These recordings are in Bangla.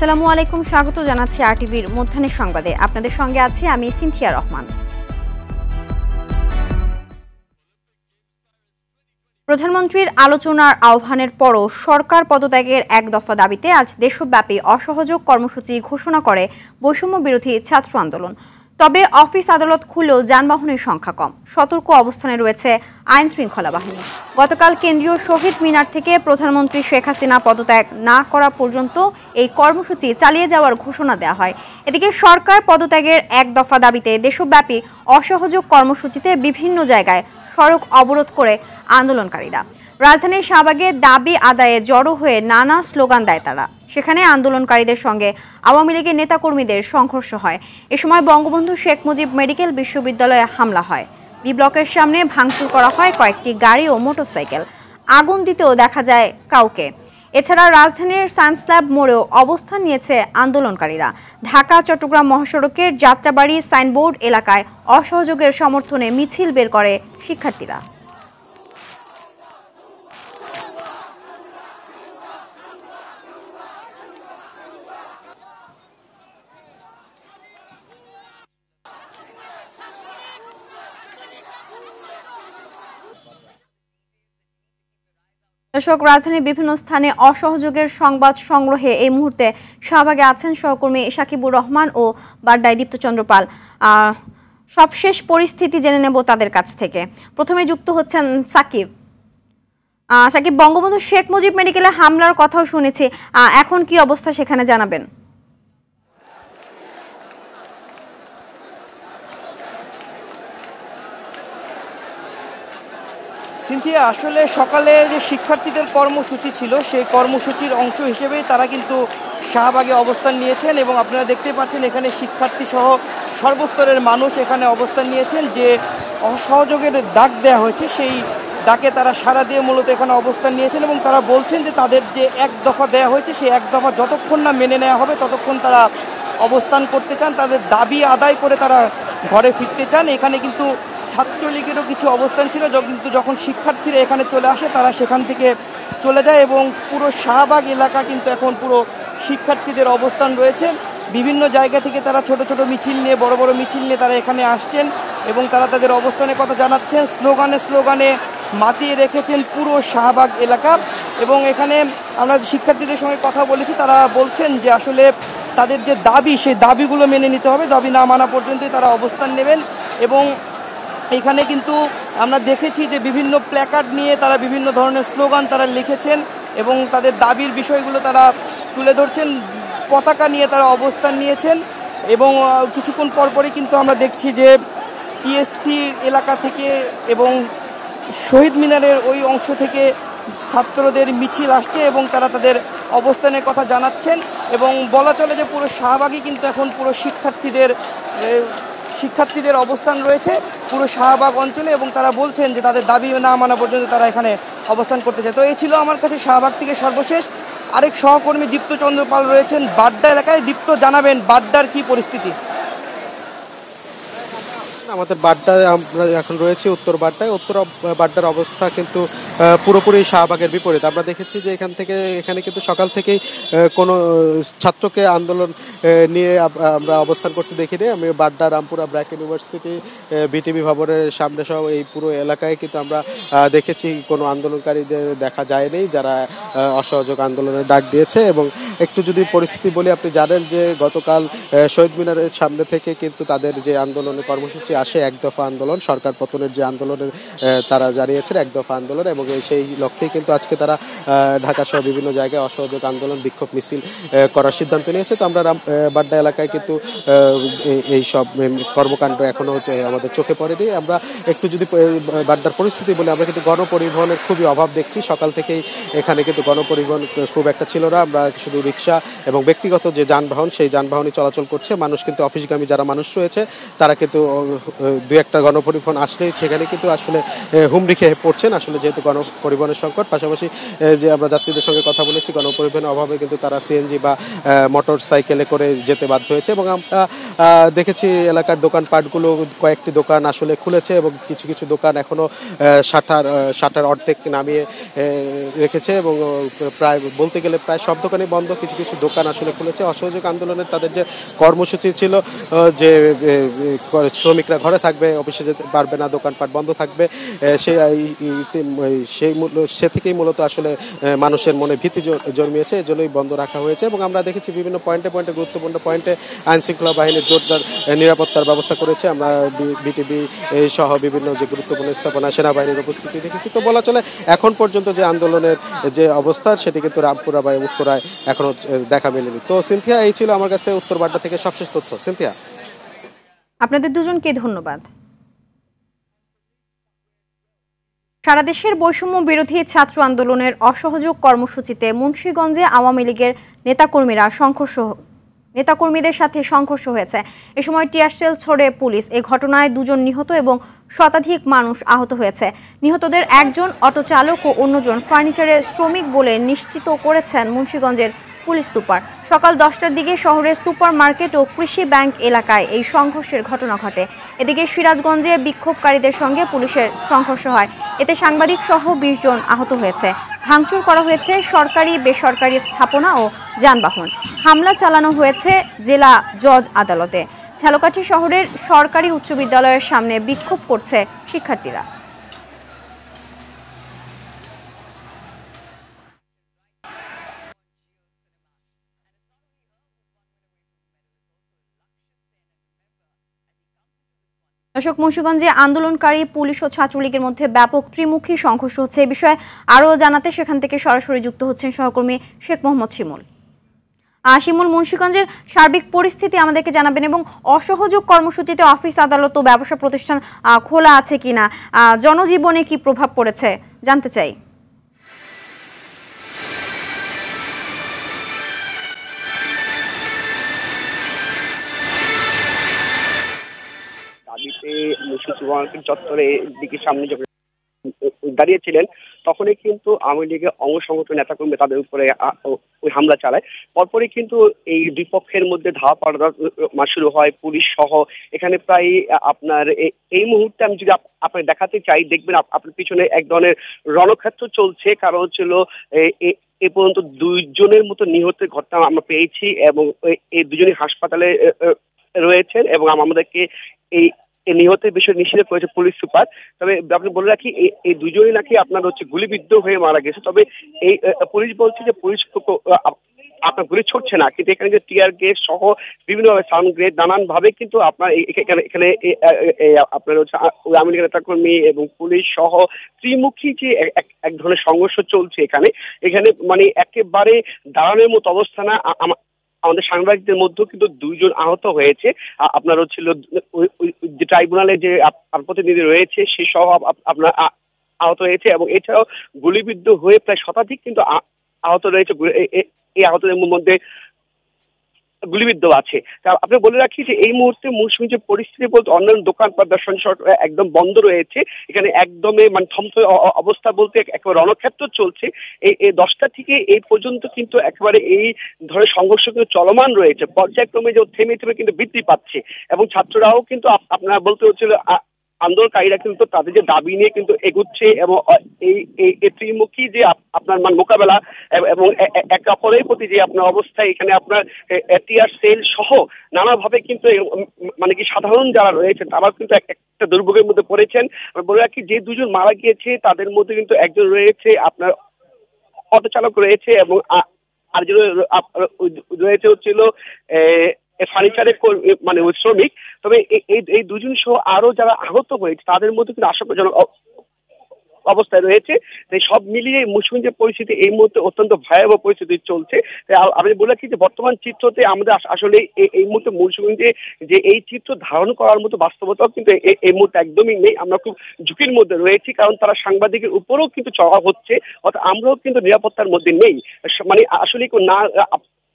আসসালামু আলাইকুম, স্বাগত জানাচ্ছি আরটিভির মধ্যাহ্নের সংবাদে। আপনাদের সঙ্গে আছি আমি সিনথিয়া রহমান। প্রধানমন্ত্রীর আলোচনার আহ্বানের পরও সরকার পদত্যাগের এক দফা দাবিতে আজ দেশব্যাপী অসহযোগ কর্মসূচি ঘোষণা করে বৈষম্য বিরোধী ছাত্র আন্দোলন। তবে অফিস আদালত খুললেও যানবাহনের সংখ্যা কম। সতর্ক অবস্থানে রয়েছে আইন শৃঙ্খলা বাহিনী। গতকাল কেন্দ্রীয় শহীদ মিনার থেকে প্রধানমন্ত্রী শেখ হাসিনা পদত্যাগ না করা পর্যন্ত এই কর্মসূচি চালিয়ে যাওয়ার ঘোষণা দেওয়া হয়। এদিকে সরকার পদত্যাগের এক দফা দাবিতে দেশব্যাপী অসহযোগ কর্মসূচিতে বিভিন্ন জায়গায় সড়ক অবরোধ করে আন্দোলনকারীরা। রাজধানীর শাহবাগে দাবি আদায়ে জড়ো হয়ে নানা স্লোগান দেয় তারা। সেখানে আন্দোলনকারীদের সঙ্গে আওয়ামী লীগের নেতাকর্মীদের সংঘর্ষ হয়। এ সময় বঙ্গবন্ধু শেখ মুজিব মেডিকেল বিশ্ববিদ্যালয়ে হামলা হয়। বি ব্লকের সামনে ভাঙচুর করা হয় কয়েকটি গাড়ি ও মোটরসাইকেল। আগুন দিতেও দেখা যায় কাউকে। এছাড়া রাজধানীর সায়েন্স ল্যাব মোড়েও অবস্থান নিয়েছে আন্দোলনকারীরা। ঢাকা চট্টগ্রাম মহাসড়কের যাত্রাবাড়ি সাইনবোর্ড এলাকায় অসহযোগের সমর্থনে মিছিল বের করে শিক্ষার্থীরা। দর্শক, রাজধানীর বিভিন্ন স্থানে অসহযোগের সংবাদ সংগ্রহে এই মুহূর্তে শাহবাগে আছেন সহকর্মী সাকিবুর রহমান ও বাড্ডায় দীপ্তচন্দ্র পাল। সবশেষ পরিস্থিতি জেনে নেব তাদের কাছ থেকে। প্রথমে যুক্ত হচ্ছেন সাকিব। বঙ্গবন্ধু শেখ মুজিব মেডিকেলে হামলার কথাও শুনেছি, এখন কি অবস্থা সেখানে জানাবেন? সিনথিয়া, আসলে সকালে যে শিক্ষার্থীদের কর্মসূচি ছিল সেই কর্মসূচির অংশ হিসেবেই তারা কিন্তু শাহবাগে অবস্থান নিয়েছেন এবং আপনারা দেখতে পাচ্ছেন এখানে শিক্ষার্থী সহ সর্বস্তরের মানুষ এখানে অবস্থান নিয়েছেন। যে অসহযোগের ডাক দেওয়া হয়েছে সেই ডাকে তারা সাড়া দিয়ে মূলত এখানে অবস্থান নিয়েছেন এবং তারা বলছেন যে তাদের যে এক দফা দেওয়া হয়েছে সেই এক দফা যতক্ষণ না মেনে নেওয়া হবে ততক্ষণ তারা অবস্থান করতে চান, তাদের দাবি আদায় করে তারা ঘরে ফিরতে চান। এখানে কিন্তু ছাত্রলীগেরও কিছু অবস্থান ছিল, কিন্তু যখন শিক্ষার্থীরা এখানে চলে আসে তারা সেখান থেকে চলে যায় এবং পুরো শাহবাগ এলাকা কিন্তু এখন পুরো শিক্ষার্থীদের অবস্থান রয়েছে। বিভিন্ন জায়গা থেকে তারা ছোট ছোট মিছিল নিয়ে, বড় বড় মিছিল নিয়ে তারা এখানে আসছেন এবং তারা তাদের অবস্থানের কথা জানাচ্ছেন। স্লোগানে স্লোগানে মাতিয়ে রেখেছেন পুরো শাহবাগ এলাকা এবং এখানে আমরা শিক্ষার্থীদের সঙ্গে কথা বলেছি, তারা বলছেন যে আসলে তাদের যে দাবি সেই দাবিগুলো মেনে নিতে হবে, দাবি না মানা পর্যন্তই তারা অবস্থান নেবেন। এবং এখানে কিন্তু আমরা দেখেছি যে বিভিন্ন প্ল্যাকার্ড নিয়ে তারা বিভিন্ন ধরনের স্লোগান তারা লিখেছেন এবং তাদের দাবির বিষয়গুলো তারা তুলে ধরছেন। পতাকা নিয়ে তারা অবস্থান নিয়েছেন এবং কিছুক্ষণ পরপরই কিন্তু আমরা দেখছি যে টিএসসি এলাকা থেকে এবং শহীদ মিনারের ওই অংশ থেকে ছাত্রদের মিছিল আসছে এবং তারা তাদের অবস্থানের কথা জানাচ্ছেন এবং বলা চলে যে পুরো শাহবাগই কিন্তু এখন পুরো শিক্ষার্থীদের অবস্থান রয়েছে পুরো শাহবাগ অঞ্চলে এবং তারা বলছেন যে তাদের দাবি না মানা পর্যন্ত তারা এখানে অবস্থান করতে চায়। তো এই ছিল আমার কাছে শাহবাগ থেকে সর্বশেষ। আরেক সহকর্মী দীপ্তচন্দ্র পাল রয়েছেন বাড্ডা এলাকায়। দীপ্ত, জানাবেন বাড্ডার কি পরিস্থিতি? আমাদের বাড্ডায় আমরা এখন রয়েছি উত্তর বাড্ডায়। উত্তর বাড্ডার অবস্থা কিন্তু পুরোপুরি শাহবাগের বিপরীত। আমরা দেখেছি যে এখানে কিন্তু সকাল থেকেই কোনো ছাত্রকে আন্দোলন নিয়ে আমরা অবস্থান করতে দেখিনি। আমি বাড্ডা, রামপুরা, ব্র্যাক ইউনিভার্সিটি, বিটিভি ভবনের সামনে সহ এই পুরো এলাকায় কিন্তু আমরা দেখেছি কোনো আন্দোলনকারীদের দেখা যায়নি যারা অসহযোগ আন্দোলনের ডাক দিয়েছে। এবং একটু যদি পরিস্থিতি বলি, আপনি জানেন যে গতকাল শহীদ মিনারের সামনে থেকে কিন্তু তাদের যে আন্দোলনের কর্মসূচি আসে এক দফা আন্দোলন, সরকার পতনের যে আন্দোলনের তারা জানিয়েছেন এক দফা আন্দোলন, এবং সেই লক্ষ্যেই কিন্তু আজকে তারা ঢাকা সহ বিভিন্ন জায়গায় অসহযোগ আন্দোলন, বিক্ষোভ মিছিল করার সিদ্ধান্ত নিয়েছে। তো আমরা বাড্ডা এলাকায় কিন্তু এই সব কর্মকাণ্ড এখনো আমাদের চোখে পড়েনি। আমরা একটু যদি বাড্ডার পরিস্থিতি বলি, আমরা কিন্তু গণপরিবহনের খুবই অভাব দেখছি। সকাল থেকেই এখানে কিন্তু গণপরিবহন খুব একটা ছিল না। আমরা শুধু রিক্সা এবং ব্যক্তিগত যে যানবাহন সেই যানবাহনই চলাচল করছে। মানুষ কিন্তু অফিসগামী যারা মানুষ রয়েছে তারা কিন্তু দু একটা গণপরিবহন আসলেই সেখানে কিন্তু আসলে হুমড়ি খেয়ে পড়ছেন আসলে, যেহেতু গণপরিবহনের সংকট। পাশাপাশি যে আমরা যাত্রীদের সঙ্গে কথা বলেছি, গণপরিবহনের অভাবে কিন্তু তারা সিএনজি বা মোটর সাইকেলে করে যেতে বাধ্য হয়েছে। এবং আমরা দেখেছি এলাকার দোকানপাটগুলো, কয়েকটি দোকান আসলে খুলেছে এবং কিছু কিছু দোকান এখনো শাটার অর্ধেক নামিয়ে রেখেছে এবং প্রায় বলতে গেলে প্রায় সব দোকানই বন্ধ। কিছু কিছু দোকান আসলে খুলেছে। অসহযোগ আন্দোলনের তাদের যে কর্মসূচি ছিল যে শ্রমিকরা ঘরে থাকবে, অফিসে যেতে পারবে না, দোকানপাট বন্ধ থাকবে, সে থেকেই মূলত আসলে মানুষের মনে ভীতি জন্মিয়েছে, এজন্যই বন্ধ রাখা হয়েছে। এবং আমরা দেখেছি বিভিন্ন পয়েন্টে গুরুত্বপূর্ণ পয়েন্টে আইনশৃঙ্খলা বাহিনীর জোরদার নিরাপত্তার ব্যবস্থা করেছে। আমরা বিটিবি সহ বিভিন্ন যে গুরুত্বপূর্ণ স্থাপনা সেনাবাহিনীর উপস্থিতি দেখেছি। তো বলা চলে এখন পর্যন্ত যে আন্দোলনের যে অবস্থা সেটি কিন্তু রামপুরা বা উত্তরায় এখনো দেখা মেলেনি। তো সিনথিয়া, এই ছিল আমার কাছে উত্তর বাড্ডা থেকে সবশেষ তথ্য। সিনথিয়া, আপনাদের দুজনকে ধন্যবাদ। সারা দেশের বৈষম্য বিরোধী ছাত্র আন্দোলনের অসহযোগ কর্মসূচিতে মুন্সিগঞ্জে আওয়ামী লীগের নেতাকর্মীদের সাথে সংঘর্ষ হয়েছে। এ সময় টিয়ারশেল ছোড়ে পুলিশ। এ ঘটনায় 2 জন নিহত এবং শতাধিক মানুষ আহত হয়েছে। নিহতদের একজন অটো চালক ও অন্যজন ফার্নিচারের শ্রমিক বলে নিশ্চিত করেছেন মুন্সিগঞ্জের পুলিশ সুপার। সকাল 10টার দিকে শহরের সুপার মার্কেট ও কৃষি ব্যাংক এলাকায় এই সংঘর্ষের ঘটনা ঘটে। এদিকে সিরাজগঞ্জে বিক্ষোভকারীদের সঙ্গে পুলিশের সংঘর্ষ হয়। এতে সাংবাদিক সহ 20 জন আহত হয়েছে। ভাঙচুর করা হয়েছে সরকারি বেসরকারি স্থাপনা ও যানবাহন। হামলা চালানো হয়েছে জেলা জজ আদালতে। ঝালকাঠি শহরের সরকারি উচ্চ বিদ্যালয়ের সামনে বিক্ষোভ করছে শিক্ষার্থীরা। দর্শক, মুন্সিগঞ্জে আন্দোলনকারী পুলিশ ও ছাত্রলীগের মধ্যে ব্যাপক ত্রিমুখী সংঘর্ষ হচ্ছে। এই বিষয়ে আরও জানাতে সেখান থেকে সরাসরি যুক্ত হচ্ছেন সহকর্মী শেখ মোহাম্মদ শিমুল। শিমুল, মুন্সিগঞ্জের সার্বিক পরিস্থিতি আমাদেরকে জানাবেন এবং অসহযোগ কর্মসূচিতে অফিস, আদালত ও ব্যবসা প্রতিষ্ঠান খোলা আছে কিনা, জনজীবনে কি প্রভাব পড়েছে জানতে চাই। মুন্সিগঞ্জ চত্বরে দিকে সামনে যখন দাঁড়িয়েছিলেন তখনই কিন্তু আওয়ামী লীগের অঙ্গ সংগঠন নেতাকর্মী তাদের উপরে ওই হামলা চালায়। পরপরই কিন্তু এই দুই পক্ষের মধ্যে ধাওয়া পাল্টা শুরু হয় পুলিশ সহ। এখানে প্রায় আপনার এই মুহূর্তে আমি যদি আপনাকে দেখাতে চাই, দেখবেন আপনার পিছনে এক ধরনের রণক্ষেত্র চলছে। কারণ হচ্ছিল এ পর্যন্ত 2 জনের মতো নিহতের ঘটনা আমরা পেয়েছি এবং এই 2 জনই হাসপাতালে রয়েছেন এবং আমাদেরকে এই নিহতের বিষয়ে নিশ্চিত করেছে পুলিশ সুপার। তবে আপনি বলে রাখি, এই 2 জনই নাকি আপনার বিদ্ধ হয়ে মারা গেছে। তবে এই পুলিশ বলছে যে পুলিশ আপনার গুলি ছুটছে না, কিন্তু এখানে যে টিয়ার গ্যাস সহ বিভিন্ন সাউন্ড গ্রেড নানান ভাবে কিন্তু আপনার এখানে আপনার আওয়ামী লীগের নেতাকর্মী এবং পুলিশ সহ ত্রিমুখী যে এক ধরনের সংঘর্ষ চলছে এখানে মানে একেবারে দাঁড়ানোর মতো অবস্থা না। আমাদের সাংবাদিকদের মধ্যেও কিন্তু 2 জন আহত হয়েছে। আপনার যে ট্রাইব্যুনালে যে প্রতিনিধি রয়েছে সে সহ আপনার আহত হয়েছে এবং এছাড়াও গুলিবিদ্ধ হয়ে প্রায় শতাধিক কিন্তু আহত রয়েছে। এই আহতদের মধ্যে গুলিবিদ্ধ আছে। আপনি বলে রাখি যে এই মুহূর্তে মৌসুমী যে পরিস্থিতি বলতে অন্যান্য দোকানপাট ব্যবসা একদম বন্ধ রয়েছে। এখানে একদমই মানে থমথমে অবস্থা বলতে একেবারে রণক্ষেত্র চলছে। এই 10টা থেকে এই পর্যন্ত কিন্তু একেবারে এই ধরনের সংঘর্ষ কিন্তু চলমান রয়েছে। পর্যায়ক্রমে যে থেমে কিন্তু বৃদ্ধি পাচ্ছে এবং ছাত্ররাও কিন্তু আপনার বলতে হচ্ছিল আন্দোলনকারীরা কিন্তু তাদের যে দাবি নিয়ে কিন্তু এগুচ্ছে এবং এই ত্রিমুখী যে আপনার মোকাবেলা এবং একে অপরের প্রতি যে আপনার অবস্থায় এখানে আপনার টিয়ার সেল সহ নানাভাবে কিন্তু মানে কি সাধারণ যারা রয়েছেন তারা কিন্তু একটা দুর্ভোগের মধ্যে পড়েছেন। বলে রাখি যে 2 জন মারা গিয়েছে তাদের মধ্যে কিন্তু একজন রয়েছে আপনার অটো চালক রয়েছে এবং আরেকজন রয়েছে হচ্ছিল ফার্নিচারের মানে শ্রমিক। তবে এই 2 জন সহ আরো যারা আহত হয়েছে তাদের মধ্যে কিন্তু আশঙ্কাজনক অবস্থায় রয়েছে। সব মিলিয়ে মুন্সিগঞ্জের পরিস্থিতি এই মুহূর্তে অত্যন্ত ভয়াবহ পরিস্থিতি চলছে। আমি বলে রাখি যে বর্তমান চিত্রতে আমাদের আসলে এই মুহূর্তে মুন্সিগঞ্জে যে এই চিত্র ধারণ করার মতো বাস্তবতাও কিন্তু এই মুহূর্তে একদমই নেই। আমরা খুব ঝুঁকির মধ্যে রয়েছি, কারণ তারা সাংবাদিকের উপরেও কিন্তু চড়া হচ্ছে, অর্থাৎ আমরাও কিন্তু নিরাপত্তার মধ্যে নেই। মানে আসলে না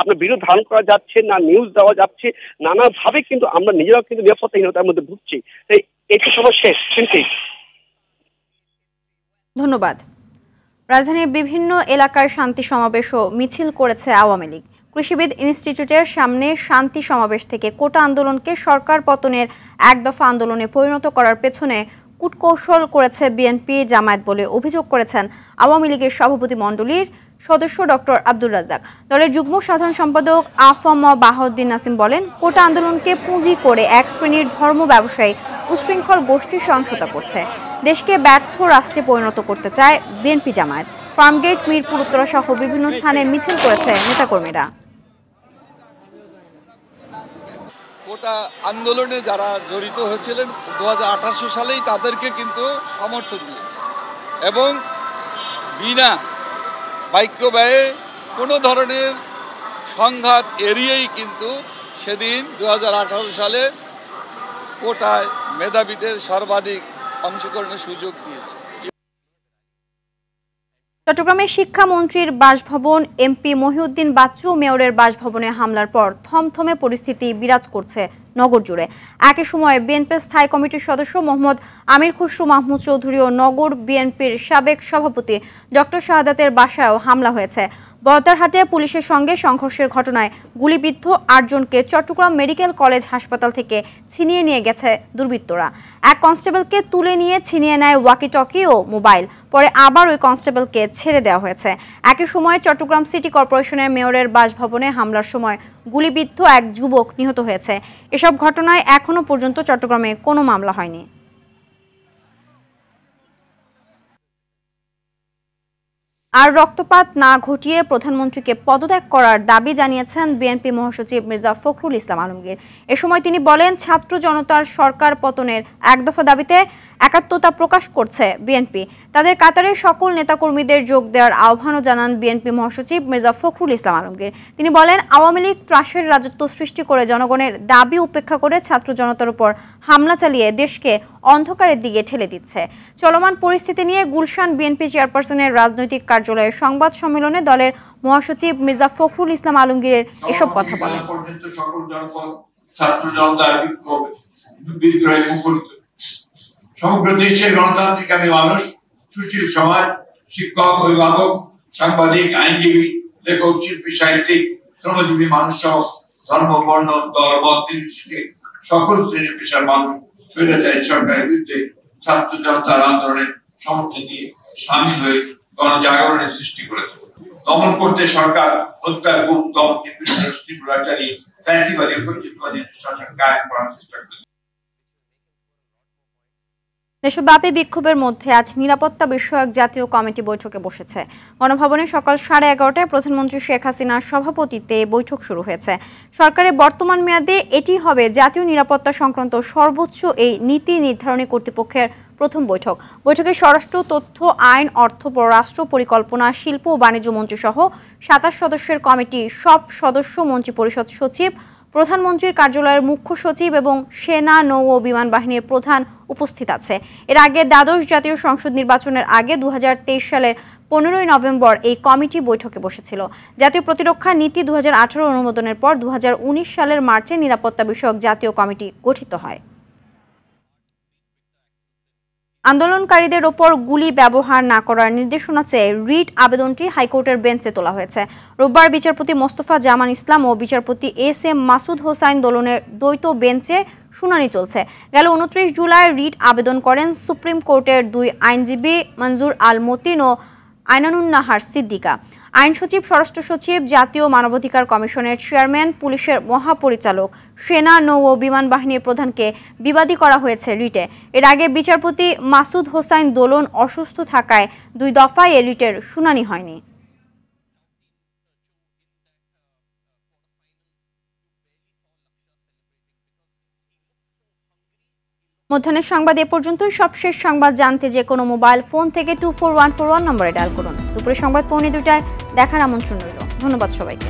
আপনার বিরোধ ধারণ করা যাচ্ছে না, নিউজ দেওয়া যাচ্ছে, নানাভাবে কিন্তু আমরা নিজেরাও কিন্তু নিরাপত্তাহীনতার মধ্যে ভুগছি। তাই এটি সবার শেষ কিন্তু। ধন্যবাদ। রাজধানীর বিভিন্ন এলাকায় শান্তি সমাবেশ ও মিছিল করেছে আওয়ামী লীগ। কৃষিবিদ ইনস্টিটিউটের সামনে শান্তি সমাবেশ থেকে কোটা আন্দোলনকে সরকার পতনের এক দফা আন্দোলনে পরিণত করার পেছনে কূটকৌশল করেছে বিএনপি জামায়াত বলে অভিযোগ করেছেন আওয়ামী লীগের সভাপতি মণ্ডলীর সদস্য ডক্টর আব্দুর রাজ্জাক। দলের যুগ্ম সাধারণ সম্পাদক আফম বাহাউদ্দিন নাসিম বলেন, কোটা আন্দোলনকে পুঁজি করে এক শ্রেণীর ধর্ম ব্যবসায়ী উশৃঙ্খল গোষ্ঠী সহিংসতা করছে। দেশকে ব্যর্থ রাষ্ট্রে পরিণত করতে চায় বিএনপি জামায়াত। ফার্মগেট, মিরপুর উত্তরা সহ বিভিন্ন স্থানে মিছিল করেছে নেতাকর্মীরা। কোটা আন্দোলনে যারা জড়িত হয়েছিলেন 2018 সালেই তাদেরকে কিন্তু সমর্থন দিয়েছে এবং বিনা বাক্য ব্যয়ে কোনো ধরনের সংঘাত এড়িয়েই কিন্তু সেদিন 2018 সালে কোটায় মেধাবীদের সর্বাধিক অংশগ্রহণের সুযোগ দিয়েছে। চট্টগ্রামের শিক্ষামন্ত্রীর বাসভবন, এমপি মহিউদ্দিন বাচ্চু মেয়রের বাসভবনে হামলার পর থমথমে পরিস্থিতি বিরাজ করছে নগর জুড়ে। একই সময়ে বিএনপি স্থায়ী কমিটির সদস্য মোহাম্মদ আমির খসরু মাহমুদ চৌধুরী ও নগর বিএনপির সাবেক সভাপতি ডক্টর শাহাদাতের বাসায়ও হামলা হয়েছে। বহদ্দারহাটে পুলিশের সঙ্গে সংঘর্ষের ঘটনায় গুলিবিদ্ধ 8 জনকে চট্টগ্রাম মেডিকেল কলেজ হাসপাতাল থেকে ছিনিয়ে নিয়ে গেছে দুর্বৃত্তরা। এক কনস্টেবলকে তুলে নিয়ে ছিনিয়ে নেয় ওয়াকিটকি ও মোবাইল। পরে আবার ওই কনস্টেবলকে ছেড়ে দেওয়া হয়েছে। একই সময়ে চট্টগ্রাম সিটি কর্পোরেশনের মেয়রের বাসভবনে হামলার সময় গুলিবিদ্ধ এক যুবক নিহত হয়েছে। এসব ঘটনায় এখনো পর্যন্ত চট্টগ্রামে কোনো মামলা হয়নি। আর রক্তপাত না ঘটিয়ে প্রধানমন্ত্রীকে পদত্যাগ করার দাবি জানিয়েছেন বিএনপি মহাসচিব মির্জা ফখরুল ইসলাম আলমগীর। এ সময় তিনি বলেন, ছাত্র জনতার সরকার পতনের এক দফা দাবিতে একাত্মতা প্রকাশ করছে বিএনপি। তাদের কাতারে সকল নেতাকর্মীদের যোগ দেওয়ার আহ্বানও জানান বিএনপি মহাসচিব মির্জা ফখরুল ইসলাম আলমগীর। তিনি বলেন, আওয়ামী লীগ ত্রাসের রাজত্ব সৃষ্টি করে জনগণের দাবি উপেক্ষা করে ছাত্র জনতার উপর হামলা চালিয়ে দেশকে অন্ধকারের দিকে ঠেলে দিচ্ছে। চলমান পরিস্থিতি নিয়ে গুলশান বিএনপি চেয়ারপারসনের রাজনৈতিক কার্যালয়ে সংবাদ সম্মেলনে দলের মহাসচিব মির্জা ফখরুল ইসলাম আলমগীরের এসব কথা বলেন। সমগ্র দেশের গণতান্ত্রিক মানুষ, সুশীল সমাজ, শিক্ষক, অভিভাবক, সাংবাদিক, আইনজীবী, লেখক, শিল্পী, সাহিত্যিক, শ্রমজীবী মানুষ সহ ধর্ম, বর্ণ, দল, মত নির্বিশেষে সকল শ্রেণী পেশার মানুষ স্বৈরাচারী সরকারের বিরুদ্ধে ছাত্র জনতার আন্দোলনে সমর্থন দিয়ে সামিল হয়ে গণজাগরণের সৃষ্টি করেছে। দমন করতে সরকার হত্যা, গুম, দমন, নিপীড়নের তীব্রতা চালিয়ে ফ্যাসিবাদী কর্তৃত্ববাদী শাসন কায়েম করার চেষ্টা করেছে। দেশব্যাপী বিক্ষোভের মধ্যে আজ নিরাপত্তা বিষয়ক জাতীয় কমিটি বৈঠকে বসেছে। গণভবনে সকাল 11:30টায় প্রধানমন্ত্রী শেখ হাসিনার সভাপতিত্বে বৈঠক শুরু হয়েছে। সরকারের বর্তমান মেয়াদে এটি হবে জাতীয় নিরাপত্তা সংক্রান্ত সর্বোচ্চ এই নীতি নির্ধারণী কর্তৃপক্ষের প্রথম বৈঠক। বৈঠকে স্বরাষ্ট্র, তথ্য, আইন, অর্থ, পররাষ্ট্র, পরিকল্পনা, শিল্প ও বাণিজ্য মন্ত্রী সহ 27 সদস্যের কমিটি সব সদস্য মন্ত্রিপরিষদ সচিব, প্রধানমন্ত্রীর কার্যালয়ের মুখ্য সচিব এবং সেনা, নৌ ও বিমান বাহিনীর প্রধান উপস্থিত আছে। এর আগে দ্বাদশ জাতীয় সংসদ নির্বাচনের আগে 2023 সালের 15 নভেম্বর এই কমিটি বৈঠকে বসেছিল। জাতীয় প্রতিরক্ষা নীতি 2018 অনুমোদনের পর 2019 সালের মার্চে নিরাপত্তা বিষয়ক জাতীয় কমিটি গঠিত হয়। আন্দোলনকারীদের ওপর গুলি ব্যবহার না করার নির্দেশনা চেয়ে রিট আবেদনটি হাইকোর্টের বেঞ্চে তোলা হয়েছে। রোববার বিচারপতি মোস্তফা জামান ইসলাম ও বিচারপতি এস.এম. মাসুদ হোসাইন দোলনের দ্বৈত বেঞ্চে শুনানি চলছে। গেল 29 জুলাই রিট আবেদন করেন সুপ্রিম কোর্টের 2 আইনজীবী মঞ্জুর আল মতিন ও আইনানুন্নাহার সিদ্দিকা। আইন সচিব, স্বরাষ্ট্র সচিব, জাতীয় মানবাধিকার কমিশনের চেয়ারম্যান, পুলিশের মহাপরিচালক, সেনা, নৌ ও বিমান বাহিনীর প্রধানকে বিবাদী করা হয়েছে রিটে। এর আগে বিচারপতি মাসুদ হোসাইন দোলন অসুস্থ থাকায় 2 দফায় এ রিটের শুনানি হয়নি। মধ্যাহ্নের সংবাদ এ পর্যন্তই। সবশেষ সংবাদ জানতে যে কোনো মোবাইল ফোন থেকে 24141 নম্বরে ডায়াল করুন। দুপুরের সংবাদ 2:45টায় দেখার আমন্ত্রণ রইল। ধন্যবাদ সবাইকে।